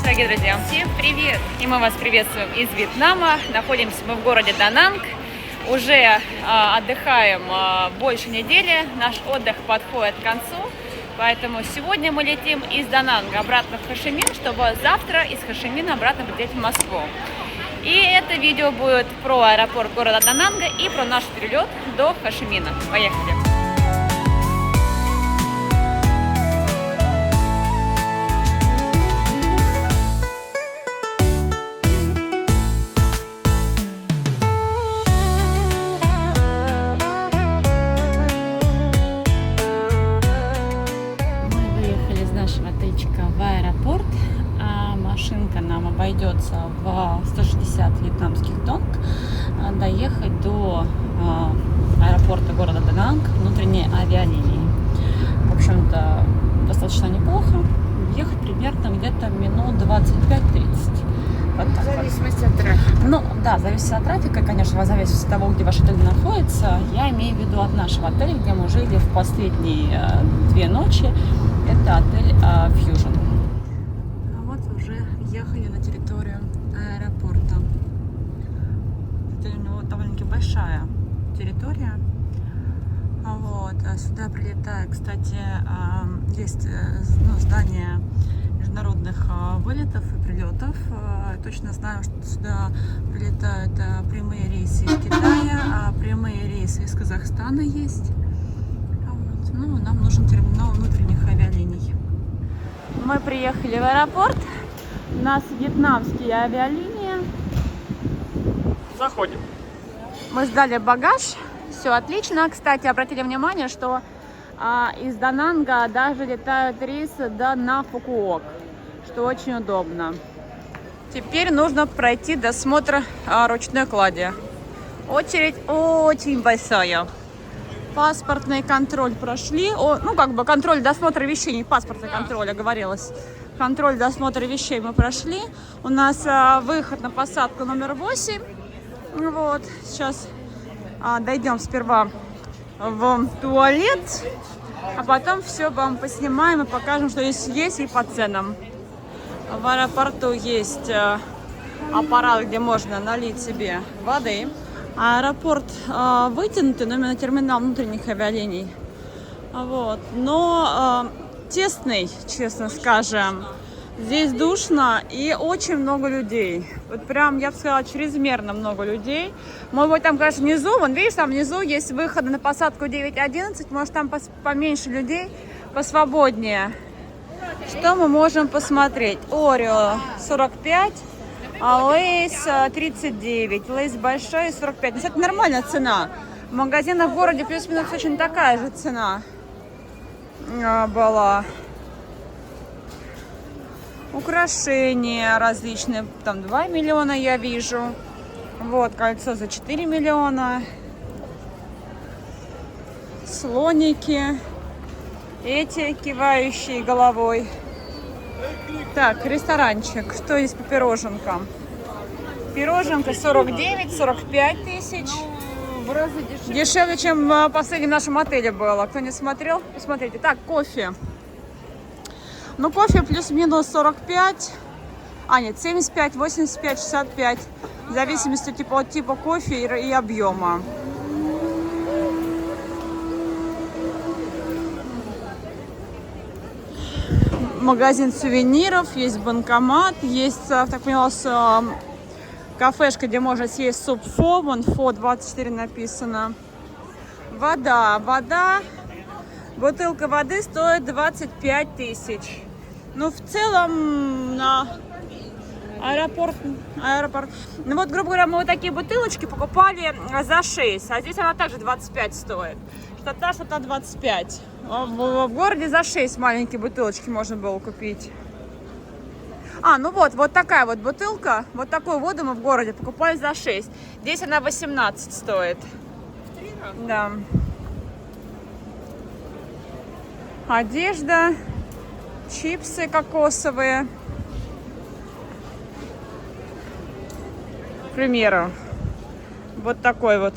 Дорогие друзья, всем привет! И мы вас приветствуем из Вьетнама. Находимся мы в городе Дананг. Уже отдыхаем больше недели. Наш отдых подходит к концу. Поэтому сегодня мы летим из Дананга обратно в Хошимин, чтобы завтра из Хошимина обратно полететь в Москву. И это видео будет про аэропорт города Дананга и про наш перелет до Хошимина. Поехали! В аэропорт, а машинка нам обойдется в 160 вьетнамских донг. Доехать до аэропорта города Дананг внутренней авиалинии. В общем-то, достаточно неплохо. Ехать примерно где-то минут 25-30. Вот в зависимости от трафика. Ну, да, зависит от трафика, конечно, в зависимости от того, где ваш отель находится. Я имею в виду от нашего отеля, где мы жили в последние 2 ночи. Это отель Fusion. А вот уже въехали на территорию аэропорта. Это у него довольно-таки большая территория. Вот. Сюда прилетает, кстати, есть здание международных вылетов и прилетов. Точно знаю, что сюда прилетают прямые рейсы из Китая, а прямые рейсы из Казахстана есть. Вот. Ну, нам нужен терминал внутренних авиалиний. Мы приехали в аэропорт. У нас вьетнамские авиалинии. Заходим. Мы сдали багаж. Все отлично. Кстати, обратили внимание, что из Дананга даже летают рейсы на Фукуок, что очень удобно. Теперь нужно пройти досмотр ручной клади. Очередь очень большая. Паспортный контроль прошли. Контроль досмотра вещей, не паспортный контроль, оговорилась. Контроль досмотра вещей мы прошли. У нас выход на посадку номер 8. Вот, сейчас дойдем сперва в туалет, а потом все вам поснимаем и покажем, что здесь есть и по ценам. В аэропорту есть аппарат, где можно налить себе воды. Аэропорт вытянутый, но именно терминал внутренних авиалиний. Вот. Но тесный, честно скажем. Здесь душно и очень много людей. Вот прям, я бы сказала, чрезмерно много людей. Может быть, там, конечно, внизу, вон, видишь, там внизу есть выходы на посадку 9:11. Может, там поменьше людей, посвободнее. Что мы можем посмотреть? Орео 45, а Лейс 39. Лейс большой 45. Ну, это нормальная цена. В магазинах в городе плюс-минус очень такая же цена была. Украшения различные. Там 2 миллиона я вижу. Вот, кольцо за 4 миллиона. Слоники. Эти, кивающие головой. Так, ресторанчик. Что здесь по пироженкам? Пироженка 49-45 тысяч. В разы дешевле. Дешевле, чем в последнем нашем отеле было. Кто не смотрел, посмотрите. Так, кофе. Ну, кофе плюс-минус 45. Нет, 75, 85, 65. В зависимости от типа кофе и объема. Магазин сувениров, есть банкомат, есть, так поняла, кафешка, где можно съесть суп фо, вон фо 24 написано. Вода, бутылка воды стоит 25 тысяч. Ну, в целом, на аэропорт. Ну, вот, грубо говоря, мы вот такие бутылочки покупали за 6, а здесь она также 25 стоит. Что-то 25. В городе за 6 маленькие бутылочки можно было купить. Вот такая вот бутылка. Вот такую воду мы в городе покупали за 6. Здесь она 18 стоит. Да. Одежда. Чипсы кокосовые. К примеру. Вот такой вот.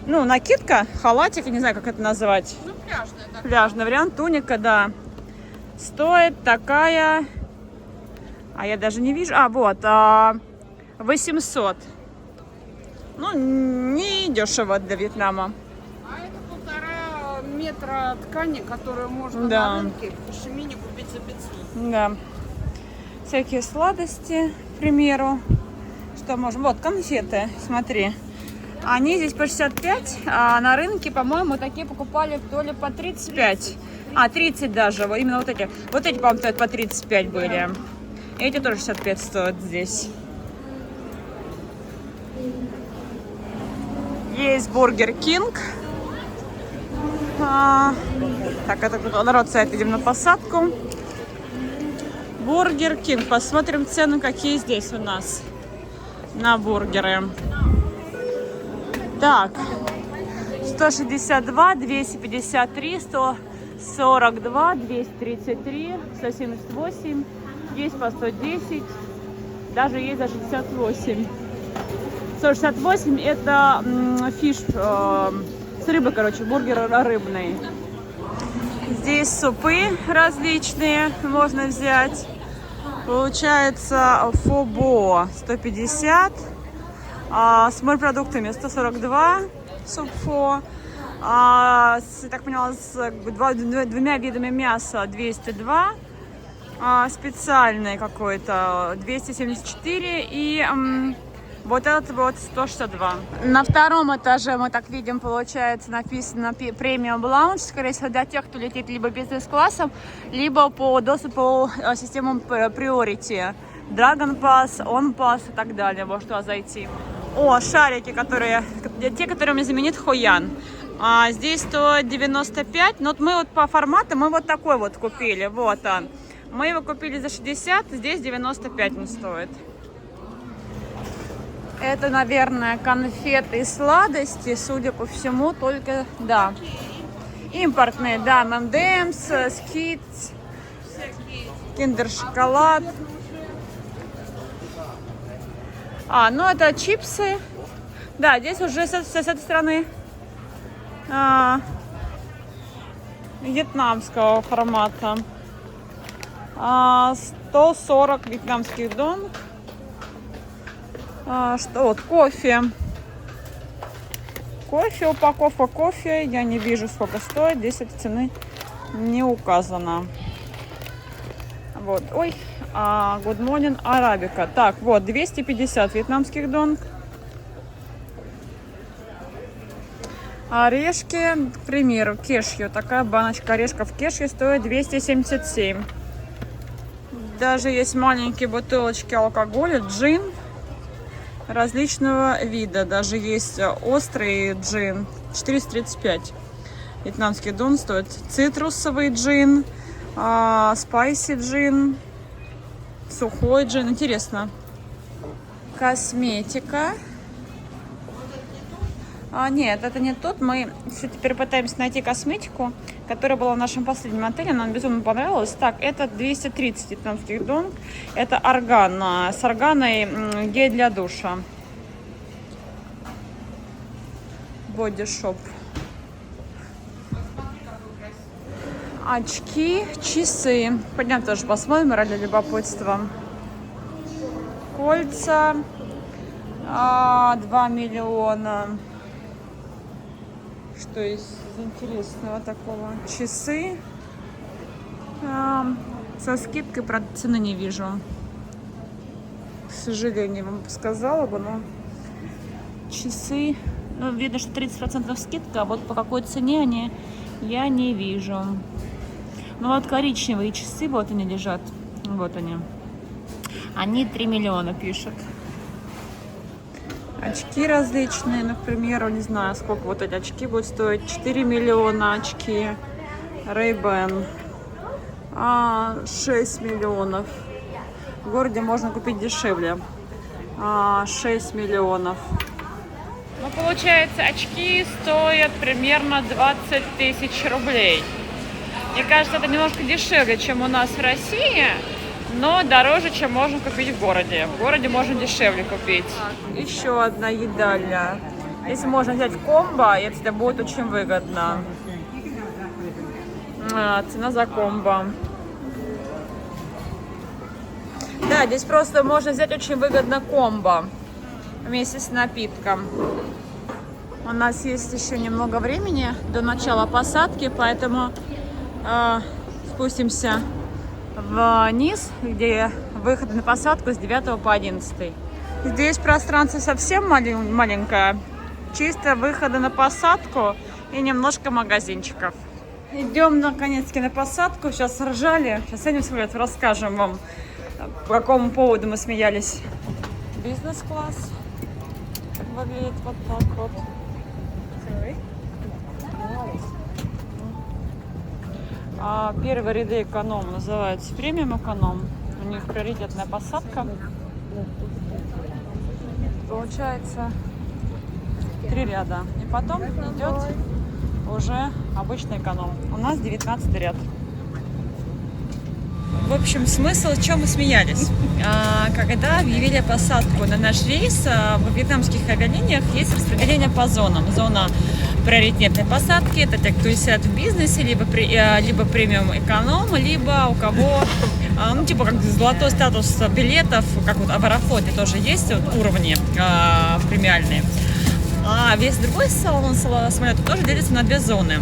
Накидка, халатик, я не знаю, как это назвать. Пляжная, да. Пляжный вариант, туника, да. Стоит такая А я даже не вижу. А, вот, 800. Ну, не дешево для Вьетнама. А это 1,5 метра ткани, которую можно Да. на рынке в Шимине купить за 500. Да. Всякие сладости, к примеру. Что можем? Вот, конфеты, смотри. Они здесь по 65, а на рынке, по-моему, такие покупали то ли по 35. 30 даже, вот именно вот эти. Вот эти, по-моему, по 35 были. Эти тоже 65 стоят здесь. Есть Бургер Кинг. Так, это тут народ стоит, идем на посадку. Бургер Кинг. Посмотрим цены, какие здесь у нас на бургеры. Так, 162, 253, 142, 233, 178, есть по 110, даже есть за 68. 168 это фиш, с рыбы, короче, бургер рыбный. Здесь супы различные можно взять. Получается фобо 150. С морепродуктами 142 супфо. Так поняла, с двумя видами мяса 202. Специальный какой-то 274. И вот этот вот 162. На втором этаже мы так видим, получается, написано премиум лаунж. Скорее всего, для тех, кто летит либо бизнес-классом, либо по доступу по системам Priority. Dragon Pass, On Pass и так далее. Может туда зайти. О, шарики, те, которые мне заменит Хоян. Здесь 195. Но вот мы вот по формату, мы вот такой вот купили. Вот он. Мы его купили за 60, здесь 95 он стоит. Это, наверное, конфеты и сладости, судя по всему, только, да, импортные, да, M&M's, Skittles, Kinder Шоколад. Ну это чипсы. Да, здесь уже с этой стороны вьетнамского формата. 140 вьетнамских донг. Что вот, кофе. Упаковка кофе. Я не вижу, сколько стоит. Здесь этой цены не указано. Вот, ой, Good Morning Arabica. Так, вот, 250 вьетнамских донг. Орешки, к примеру, кешью. Такая баночка орешков кешью стоит 277. Даже есть маленькие бутылочки алкоголя, джин различного вида. Даже есть острый джин, 435. Вьетнамский дон стоит. Цитрусовый джин, спайси джин, сухой джин. Интересно. Косметика. Нет, это не тот. Мы все теперь пытаемся найти косметику, которая была в нашем последнем отеле. Нам безумно понравилась. Так, это 230 вьетнамских донг. Это орган. С органой гель для душа. Бодишоп. Очки, часы. Пойдем тоже посмотрим ради любопытства. Кольца. 2 миллиона. Что есть интересного такого? Часы. Со скидкой, правда, цены не вижу. К сожалению, вам сказала бы, но часы. Ну, видно, что 30% скидка, а вот по какой цене они, я не вижу. Ну, вот коричневые часы, вот они лежат. Вот они. Они 3 миллиона пишут. Очки различные, например, не знаю, сколько вот эти очки будут стоить. 4 миллиона очки. Ray-Ban. 6 миллионов. В городе можно купить дешевле. 6 миллионов. Ну, получается, очки стоят примерно 20 тысяч рублей. Мне кажется, это немножко дешевле, чем у нас в России, но дороже, чем можно купить в городе. В городе можно дешевле купить. Еще одна едальня. Если можно взять комбо, это будет очень выгодно. Цена за комбо. Да, Да, здесь просто можно взять очень выгодно комбо вместе с напитком. У нас есть еще немного времени до начала посадки, поэтому спустимся вниз, где выход на посадку с 9 по 11. Здесь пространство совсем маленькое, чисто выходы на посадку и немножко магазинчиков. Идем наконец-таки на посадку, сейчас ржали, сейчас сядем в самолет, расскажем вам, по какому поводу мы смеялись. Бизнес-класс выглядит вот так вот. А первые ряды эконом называются премиум эконом. У них приоритетная посадка. Получается 3 ряда. И потом идет уже обычный эконом. У нас 19 ряд. В общем, смысл, о чем мы смеялись. Когда объявили посадку на наш рейс, в вьетнамских авиалиниях есть распределение по зонам. Зона приоритетной посадки — это те, кто сидят в бизнесе, либо премиум эконом, либо у кого, ну, типа как золотой статус билетов, как вот в Аэрофлоте тоже есть вот уровни премиальные. А весь другой салон самолета тоже делится на 2 зоны.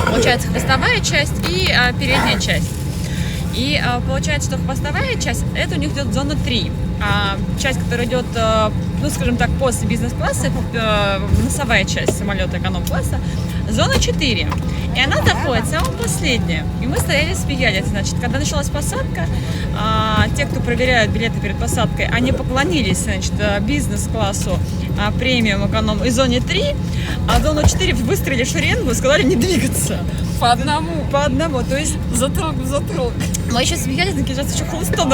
Получается хвостовая часть и передняя часть. И получается, что хвостовая часть, это у них идет зона 3. А часть, которая идет, ну, скажем так, после бизнес-класса, носовая часть самолета эконом-класса, зона 4. И она заходит самая последняя. И мы стояли, смеялись. Значит, когда началась посадка, те, кто проверяют билеты перед посадкой, они поклонились, значит, бизнес-классу, премиум, эконом и зоне 3, а зону 4 выстроили шеренгу и сказали не двигаться. По одному. По одному, то есть Затылок в затылок. мы еще смеялись, сейчас еще хлыстом.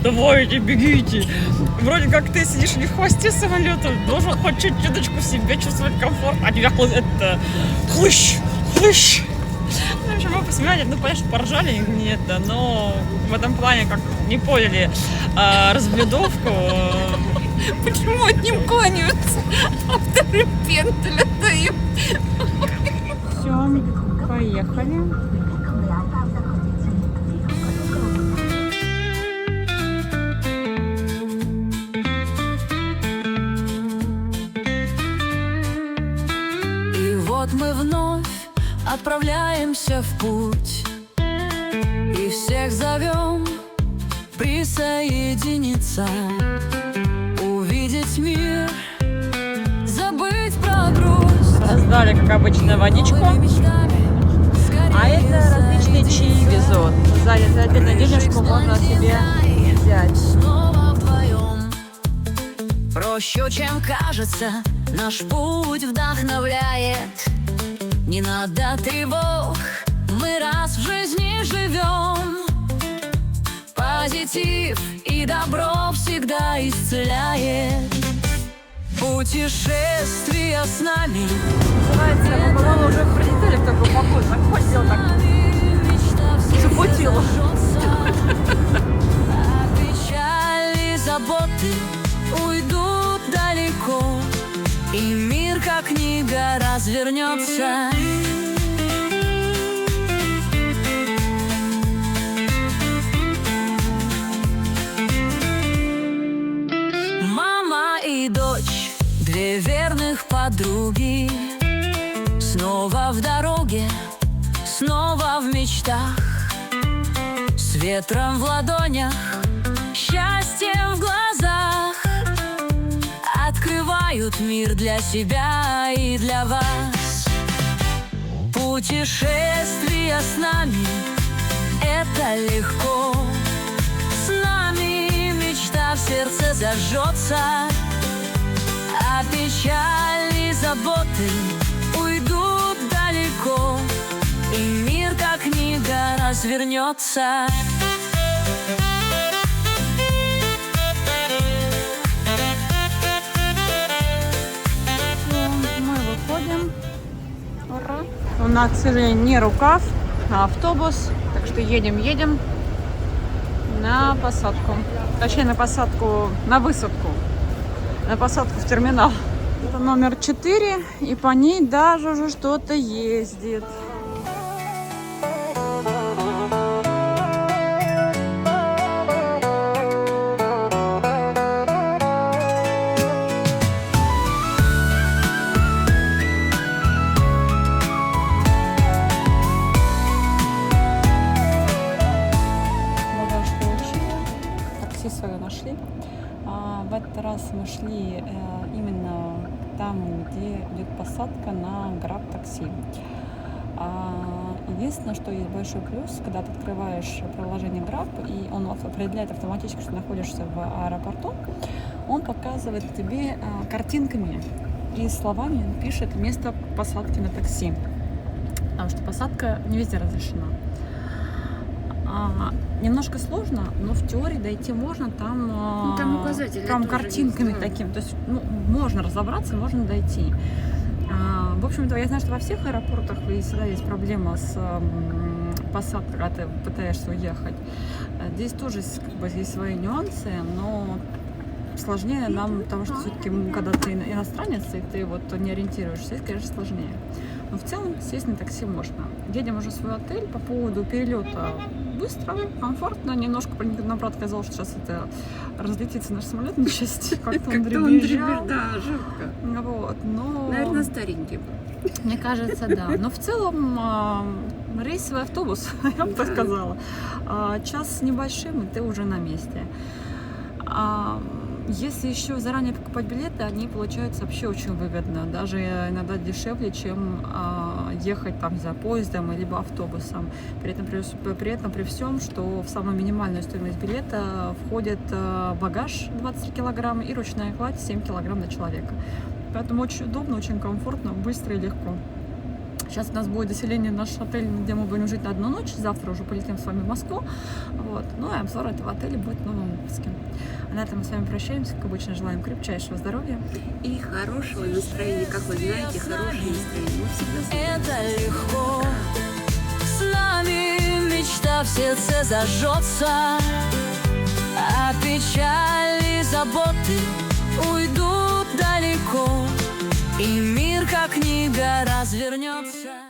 Давайте, бегите. Вроде как ты сидишь не в хвосте самолета, должен хоть чуть-чуточку себя чувствовать комфорт, а тебя это хлыщ. Ну, в общем, мы посмеялись, ну, понятно, что поржали, нет, но в этом плане как не поняли разблюдовку. Почему одним кланяются, а вторым пентеля дают? Все, поехали. И вот мы вновь отправляемся в путь и всех зовем присоединиться, увидеть мир, забыть про грусть. Раздали, как обычно, водичку. А это различные чаи везут. За отдельную денежку можно себе взять. Снова вдвоем. Проще, чем кажется, наш путь вдохновляет. Не надо тревог, мы раз в жизни живем. Позитив и добро всегда исцеляет. Путешествия с нами. Называется, мы, по-моему, уже прилетели в такую погоду. Так хоть сделал так. Запутило. А печали и заботы уйдут далеко, и мир, как книга, развернется. Мама и дочь, 2 верных подруги, снова в дороге, снова в мечтах, с ветром в ладонях, счастьем в глазах, открывают мир для себя и для вас. Путешествия с нами — это легко. С нами мечта в сердце зажжется, а печали и заботы уйдут далеко, и мир, как книга, развернется. Мы выходим. Ура! У нас, к сожалению, не рукав, а автобус. Так что едем на посадку. Точнее, на посадку, на высадку. На посадку в терминал. Это номер 4, и по ней даже уже что-то ездит. мы шли. В этот раз мы шли именно там, где идет посадка на Grab такси. Единственное, что есть большой плюс, когда ты открываешь приложение Grab, и он определяет автоматически, что находишься в аэропорту, он показывает тебе картинками и словами пишет место посадки на такси. Потому что посадка не везде разрешена. Немножко сложно, но в теории дойти можно, там указатели там тоже картинками есть, да. таким. То есть можно разобраться, можно дойти. В общем-то, я знаю, что во всех аэропортах всегда есть проблема с посадкой, когда ты пытаешься уехать. Здесь тоже есть свои нюансы, но сложнее нам, потому что все-таки, когда ты иностранец, и ты не ориентируешься, это, конечно, сложнее. Но в целом сесть на такси можно. Едем уже в свой отель. По поводу перелета быстро, комфортно. Немножко наоборот казалось, что сейчас это разлетится наш самолет на части. Как-то он дребезжал. Да, жутко. Но... Наверное, старенький был. Мне кажется, да. Но в целом рейсовый автобус, я бы так сказала. Час с небольшим, и ты уже на месте. Если еще заранее покупать билеты, они получаются вообще очень выгодно, даже иногда дешевле, чем ехать там за поездом либо автобусом. При этом при всем, что в самую минимальную стоимость билета входит багаж 23 килограмма и ручная кладь 7 килограмм на человека. Поэтому очень удобно, очень комфортно, быстро и легко. Сейчас у нас будет заселение в наш отель, где мы будем жить на одну ночь. Завтра уже полетим с вами в Москву. Ну и обзор этого отеля будет в новом выпуске. А на этом мы с вами прощаемся. Как обычно, желаем крепчайшего здоровья. И хорошего настроения. Как вы знаете, хорошее настроение. Мы всегда Это легко. С нами мечта в сердце зажжется, а печали и заботы уйдут далеко, и мир как книга развернется.